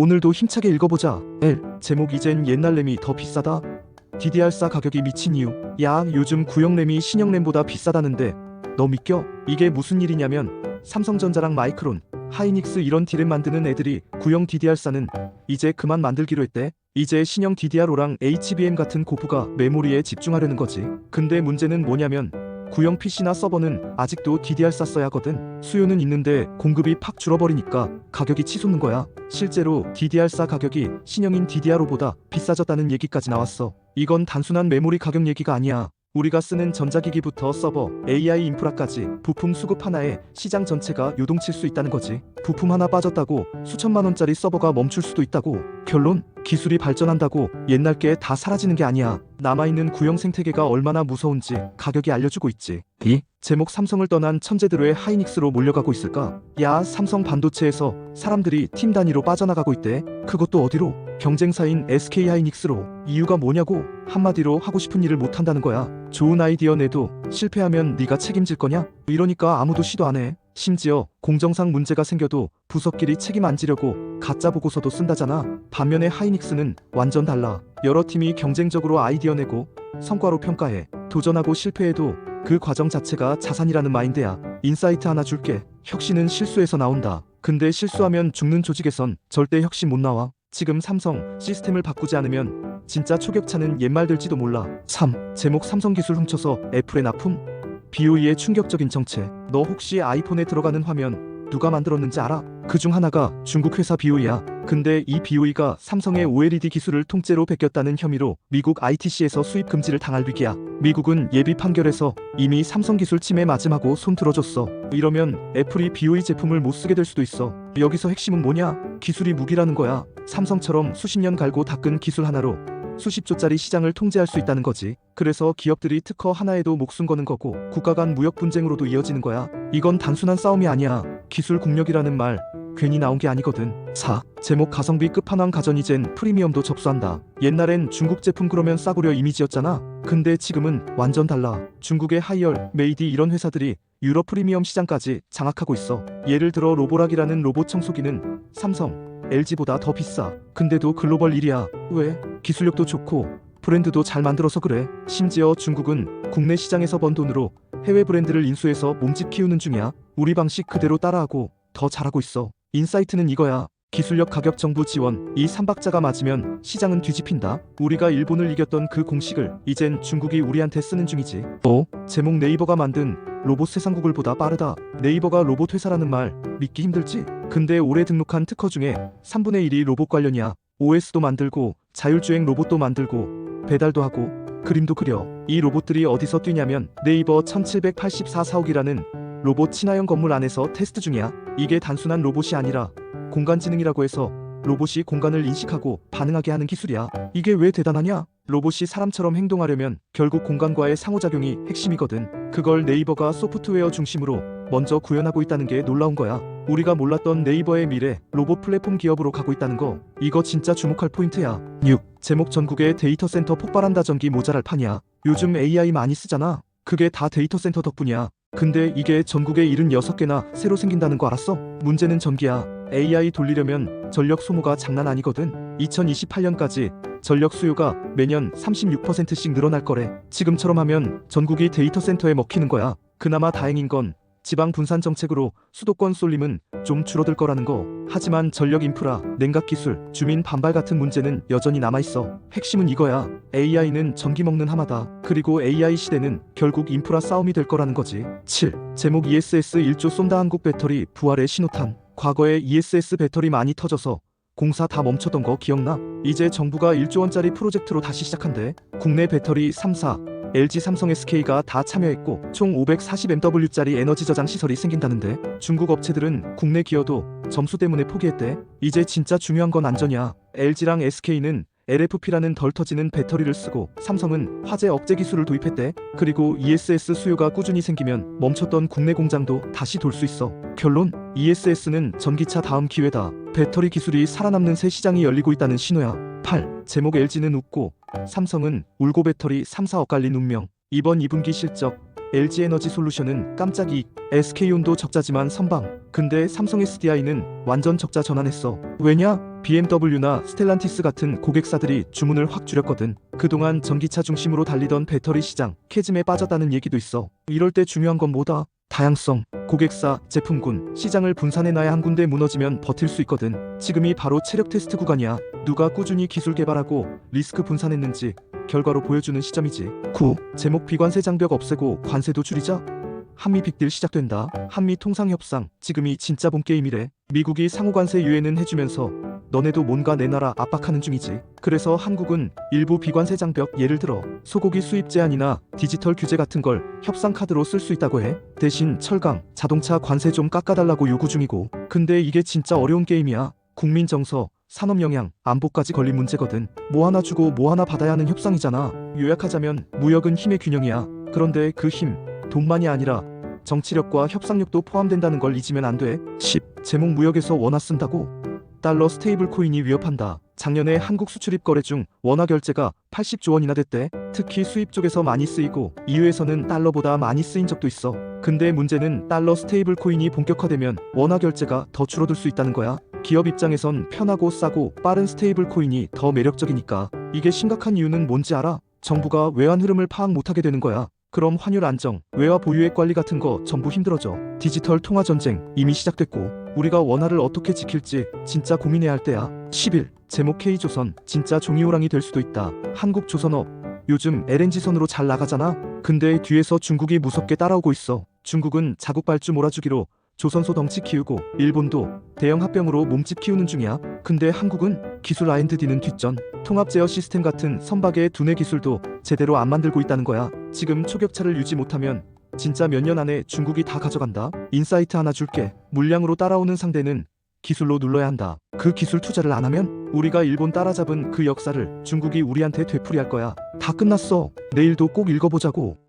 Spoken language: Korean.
오늘도 힘차게 읽어보자. L. 제목 이젠 옛날 램이 더 비싸다. DDR4 가격이 미친 이유. 야, 요즘 구형 램이 신형 램보다 비싸다는데 너 믿겨? 이게 무슨 일이냐면 삼성전자랑 마이크론, 하이닉스 이런 D램 만드는 애들이 구형 DDR4는 이제 그만 만들기로 했대. 이제 신형 DDR5랑 HBM 같은 고부가 메모리에 집중하려는 거지. 근데 문제는 뭐냐면 구형 PC나 서버는 아직도 DDR4 써야 하거든. 수요는 있는데 공급이 팍 줄어버리니까 가격이 치솟는 거야. 실제로 DDR4 가격이 신형인 DDR5보다 비싸졌다는 얘기까지 나왔어. 이건 단순한 메모리 가격 얘기가 아니야. 우리가 쓰는 전자기기부터 서버, AI 인프라까지 부품 수급 하나에 시장 전체가 요동칠 수 있다는 거지. 부품 하나 빠졌다고 수천만 원짜리 서버가 멈출 수도 있다고. 결론, 기술이 발전한다고 옛날 게 다 사라지는 게 아니야. 남아있는 구형 생태계가 얼마나 무서운지 가격이 알려주고 있지. 이 제목 삼성을 떠난 천재들의 하이닉스로 몰려가고 있을까? 야, 삼성 반도체에서 사람들이 팀 단위로 빠져나가고 있대. 그것도 어디로? 경쟁사인 SK 하이닉스로. 이유가 뭐냐고? 한마디로 하고 싶은 일을 못한다는 거야. 좋은 아이디어 내도 실패하면 네가 책임질 거냐? 이러니까 아무도 시도 안 해. 심지어 공정상 문제가 생겨도 부서끼리 책임 안 지려고 가짜 보고서도 쓴다잖아. 반면에 하이닉스는 완전 달라. 여러 팀이 경쟁적으로 아이디어 내고 성과로 평가해. 도전하고 실패해도 그 과정 자체가 자산이라는 마인드야. 인사이트 하나 줄게. 혁신은 실수에서 나온다. 근데 실수하면 죽는 조직에선 절대 혁신 못 나와. 지금 삼성 시스템을 바꾸지 않으면 진짜 초격차는 옛말 될지도 몰라. 3. 제목 삼성 기술 훔쳐서 애플에 납품? BOE의 충격적인 정체. 너 혹시 아이폰에 들어가는 화면 누가 만들었는지 알아? 그중 하나가 중국 회사 BOE야. 근데 이 BOE가 삼성의 OLED 기술을 통째로 베꼈다는 혐의로 미국 ITC에서 수입 금지를 당할 위기야. 미국은 예비 판결에서 이미 삼성 기술 침해 맞음하고 손 들어줬어. 이러면 애플이 BOE 제품을 못 쓰게 될 수도 있어. 여기서 핵심은 뭐냐? 기술이 무기라는 거야. 삼성처럼 수십 년 갈고 닦은 기술 하나로 수십 조짜리 시장을 통제할 수 있다는 거지. 그래서 기업들이 특허 하나에도 목숨 거는 거고 국가 간 무역 분쟁으로도 이어지는 거야. 이건 단순한 싸움이 아니야. 기술 국력이라는 말 괜히 나온 게 아니거든. 4. 제목 가성비 끝판왕 가전 이젠 프리미엄도 접수한다. 옛날엔 중국 제품 그러면 싸구려 이미지였잖아. 근데 지금은 완전 달라. 중국의 하이얼, 메이디 이런 회사들이 유럽 프리미엄 시장까지 장악하고 있어. 예를 들어 로보락이라는 로봇 청소기는 삼성, LG보다 더 비싸. 근데도 글로벌 1위야. 왜? 기술력도 좋고 브랜드도 잘 만들어서 그래. 심지어 중국은 국내 시장에서 번 돈으로 해외 브랜드를 인수해서 몸집 키우는 중이야. 우리 방식 그대로 따라하고 더 잘하고 있어. 인사이트는 이거야. 기술력, 가격, 정부 지원, 이 3박자가 맞으면 시장은 뒤집힌다. 우리가 일본을 이겼던 그 공식을 이젠 중국이 우리한테 쓰는 중이지. 제목 네이버가 만든 로봇 세상 구글보다 빠르다. 네이버가 로봇 회사라는 말 믿기 힘들지? 근데 올해 등록한 특허 중에 3분의 1이 로봇 관련이야. OS도 만들고 자율주행 로봇도 만들고 배달도 하고 그림도 그려. 이 로봇들이 어디서 뛰냐면 네이버 1784사옥이라는 로봇 친화형 건물 안에서 테스트 중이야. 이게 단순한 로봇이 아니라 공간지능이라고 해서 로봇이 공간을 인식하고 반응하게 하는 기술이야. 이게 왜 대단하냐? 로봇이 사람처럼 행동하려면 결국 공간과의 상호작용이 핵심이거든. 그걸 네이버가 소프트웨어 중심으로 먼저 구현하고 있다는 게 놀라운 거야. 우리가 몰랐던 네이버의 미래, 로봇 플랫폼 기업으로 가고 있다는 거. 이거 진짜 주목할 포인트야. 6. 제목 전국에 데이터 센터 폭발한다. 전기 모자랄 판이야. 요즘 AI 많이 쓰잖아. 그게 다 데이터 센터 덕분이야. 근데 이게 전국에 76개나 새로 생긴다는 거 알았어? 문제는 전기야. AI 돌리려면 전력 소모가 장난 아니거든. 2028년까지 전력 수요가 매년 36%씩 늘어날 거래. 지금처럼 하면 전국이 데이터 센터에 먹히는 거야. 그나마 다행인 건 지방 분산 정책으로 수도권 쏠림은 좀 줄어들 거라는 거. 하지만 전력 인프라, 냉각 기술, 주민 반발 같은 문제는 여전히 남아있어. 핵심은 이거야. AI는 전기 먹는 하마다. 그리고 AI 시대는 결국 인프라 싸움이 될 거라는 거지. 7. 제목 ESS 1조 쏜다. 한국 배터리 부활의 신호탄. 과거에 ESS 배터리 많이 터져서 공사 다 멈췄던 거 기억나? 이제 정부가 1조 원짜리 프로젝트로 다시 시작한대. 국내 배터리 3사, LG, 삼성, SK가 다 참여했고 총 540MW짜리 에너지 저장 시설이 생긴다는데 중국 업체들은 국내 기여도 점수 때문에 포기했대. 이제 진짜 중요한 건 안전이야. LG랑 SK는 LFP라는 덜 터지는 배터리를 쓰고 삼성은 화재 억제 기술을 도입했대. 그리고 ESS 수요가 꾸준히 생기면 멈췄던 국내 공장도 다시 돌 수 있어. 결론, ESS는 전기차 다음 기회다. 배터리 기술이 살아남는 새 시장이 열리고 있다는 신호야. 8. 제목 LG는 웃고 삼성은 울고. 배터리 3, 4억 갈린 운명. 이번 2분기 실적 LG에너지솔루션은 깜짝 이익, SK온도 적자지만 선방. 근데 삼성 SDI는 완전 적자 전환했어. 왜냐? BMW나 스텔란티스 같은 고객사들이 주문을 확 줄였거든. 그동안 전기차 중심으로 달리던 배터리 시장 캐즘에 빠졌다는 얘기도 있어. 이럴 때 중요한 건 뭐다? 다양성. 고객사, 제품군, 시장을 분산해놔야 한 군데 무너지면 버틸 수 있거든. 지금이 바로 체력 테스트 구간이야. 누가 꾸준히 기술 개발하고 리스크 분산했는지 결과로 보여주는 시점이지. 9. 제목 비관세 장벽 없애고 관세도 줄이자. 한미 빅딜 시작된다. 한미 통상협상. 지금이 진짜 본 게임이래. 미국이 상호관세 유예는 해주면서 너네도 뭔가 내 나라 압박하는 중이지. 그래서 한국은 일부 비관세 장벽, 예를 들어 소고기 수입 제한이나 디지털 규제 같은 걸 협상 카드로 쓸 수 있다고 해. 대신 철강, 자동차 관세 좀 깎아달라고 요구 중이고. 근데 이게 진짜 어려운 게임이야. 국민 정서, 산업 영향, 안보까지 걸린 문제거든. 뭐 하나 주고 뭐 하나 받아야 하는 협상이잖아. 요약하자면 무역은 힘의 균형이야. 그런데 그 힘, 돈만이 아니라 정치력과 협상력도 포함된다는 걸 잊으면 안 돼. 10. 제목 무역에서 원화 쓴다고? 달러 스테이블 코인이 위협한다. 작년에 한국 수출입 거래 중 원화 결제가 80조 원이나 됐대. 특히 수입 쪽에서 많이 쓰이고 EU에서는 달러보다 많이 쓰인 적도 있어. 근데 문제는 달러 스테이블 코인이 본격화되면 원화 결제가 더 줄어들 수 있다는 거야. 기업 입장에선 편하고 싸고 빠른 스테이블 코인이 더 매력적이니까. 이게 심각한 이유는 뭔지 알아? 정부가 외환 흐름을 파악 못하게 되는 거야. 그럼 환율 안정, 외화 보유액 관리 같은 거 전부 힘들어져. 디지털 통화 전쟁 이미 시작됐고 우리가 원화를 어떻게 지킬지 진짜 고민해야 할 때야. 11. 제목 K조선 진짜 종이호랑이 될 수도 있다. 한국조선업 요즘 LNG선으로 잘 나가잖아. 근데 뒤에서 중국이 무섭게 따라오고 있어. 중국은 자국 발주 몰아주기로 조선소 덩치 키우고 일본도 대형 합병으로 몸집 키우는 중이야. 근데 한국은 기술 R&D는 뒷전. 통합 제어 시스템 같은 선박의 두뇌 기술도 제대로 안 만들고 있다는 거야. 지금 초격차를 유지 못하면 진짜 몇 년 안에 중국이 다 가져간다. 인사이트 하나 줄게. 물량으로 따라오는 상대는 기술로 눌러야 한다. 그 기술 투자를 안 하면 우리가 일본 따라잡은 그 역사를 중국이 우리한테 되풀이할 거야. 다 끝났어. 내일도 꼭 읽어보자고.